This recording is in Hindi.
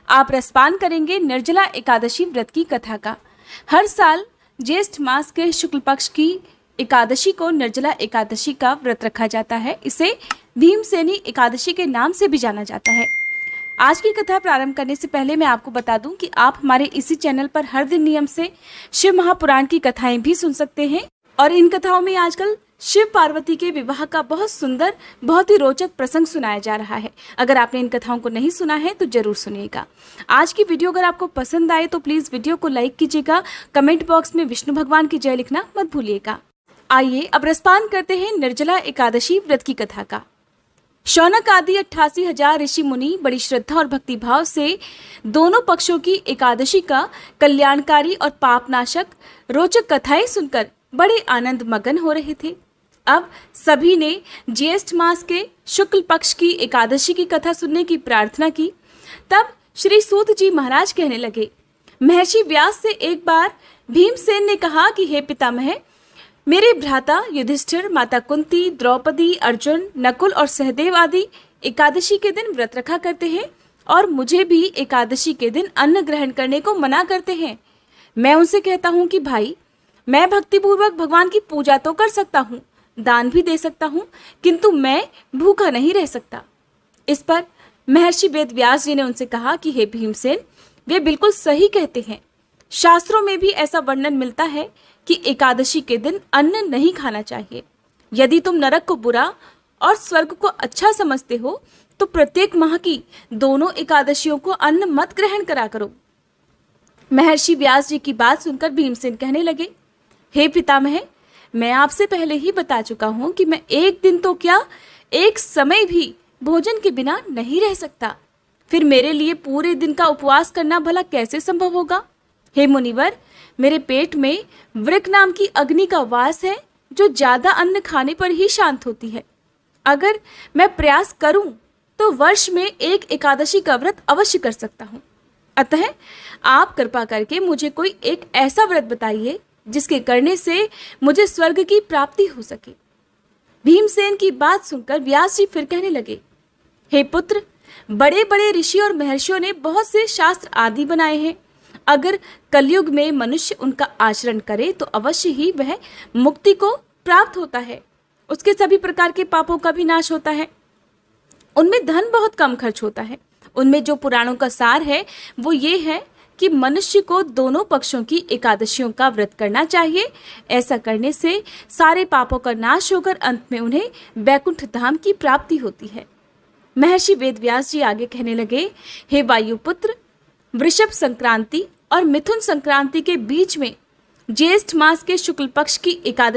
आप रसपान करेंगे निर्जला एकादशी व्रत की कथा का। हर साल ज्येष्ठ मास के शुक्ल पक्ष की एकादशी को निर्जला एकादशी का व्रत रखा जाता है। इसे भीमसेनी एकादशी के नाम से भी जाना जाता है। आज की कथा प्रारंभ करने से पहले मैं आपको बता दूं कि आप हमारे इसी चैनल पर हर दिन नियम से शिव महापुराण की कथाएं भी सुन सकते हैं और इन कथाओं में आजकल शिव पार्वती के विवाह का बहुत सुंदर, बहुत ही रोचक प्रसंग सुनाया जा रहा है। अगर आपने इन कथाओं को नहीं सुना है तो जरूर सुनिएगा। आज की वीडियो अगर आपको पसंद आए तो प्लीज वीडियो को लाइक कीजिएगा। कमेंट बॉक्स में विष्णु भगवान की जय लिखना मत भूलिएगा। आइए अब रसपान करते हैं निर्जला एकादशी व्रत की कथा का। शौनक आदि 88,000 ऋषि मुनि बड़ी श्रद्धा और भक्तिभाव से दोनों पक्षों की एकादशी का कल्याणकारी और पापनाशक रोचक कथाएं सुनकर बड़े आनंद मगन हो रहे थे। अब सभी ने ज्येष्ठ मास के शुक्ल पक्ष की एकादशी की कथा सुनने की प्रार्थना की। तब श्री सूत जी महाराज कहने लगे, महर्षि व्यास से एक बार भीमसेन ने कहा कि हे पितामह, मेरे भ्राता युधिष्ठिर, माता कुंती, द्रौपदी, अर्जुन, नकुल और सहदेव आदि एकादशी के दिन व्रत रखा करते हैं और मुझे भी एकादशी के दिन अन्न ग्रहण करने को मना करते हैं। मैं उनसे कहता हूँ कि भाई, मैं भक्तिपूर्वक भगवान की पूजा तो कर सकता हूँ, दान भी दे सकता हूँ, किंतु मैं भूखा नहीं रह सकता। इस पर महर्षि वेद व्यास जी ने उनसे कहा कि हे भीमसेन, वे बिल्कुल सही कहते हैं। शास्त्रों में भी ऐसा वर्णन मिलता है कि एकादशी के दिन अन्न नहीं खाना चाहिए। यदि तुम नरक को बुरा और स्वर्ग को अच्छा समझते हो तो प्रत्येक माह की दोनों एकादशियों को अन्न मत ग्रहण करा करो। महर्षि व्यास जी की बात सुनकर भीमसेन कहने लगे, हे पितामह, मैं आपसे पहले ही बता चुका हूं कि मैं एक दिन तो क्या, एक समय भी भोजन के बिना नहीं रह सकता। फिर मेरे लिए पूरे दिन का उपवास करना भला कैसे संभव होगा? हे मुनिवर, मेरे पेट में वृक नाम की अग्नि का वास है जो ज्यादा अन्न खाने पर ही शांत होती है। अगर मैं प्रयास करूं तो वर्ष में एक एकादशी का व्रत अवश्य कर सकता हूं। अतः आप कृपा करके मुझे कोई एक ऐसा व्रत बताइए जिसके करने से मुझे स्वर्ग की प्राप्ति हो सके। भीमसेन की बात सुनकर व्यास जी फिर कहने लगे, हे पुत्र, बड़े बड़े ऋषि और महर्षियों ने बहुत से शास्त्र आदि बनाए हैं। अगर कलयुग में मनुष्य उनका आचरण करे तो अवश्य ही वह मुक्ति को प्राप्त होता है। उसके सभी प्रकार के पापों का भी नाश होता है। उनमें धन बहुत कम खर्च होता है। उनमें जो पुराणों का सार है वो ये है कि मनुष्य को दोनों पक्षों की एकादशियों का व्रत करना चाहिए। ऐसा करने से सारे पापों का नाश होकर अंत में उन्हें वैकुंठ धाम की प्राप्ति होती है। महर्षि वेदव्यास जी आगे कहने लगे, हे वायुपुत्र, वृषभ संक्रांति और मिथुन संक्रांति के बीच में ज्येष्ठ मास के शुक्ल पक्ष की एकादशी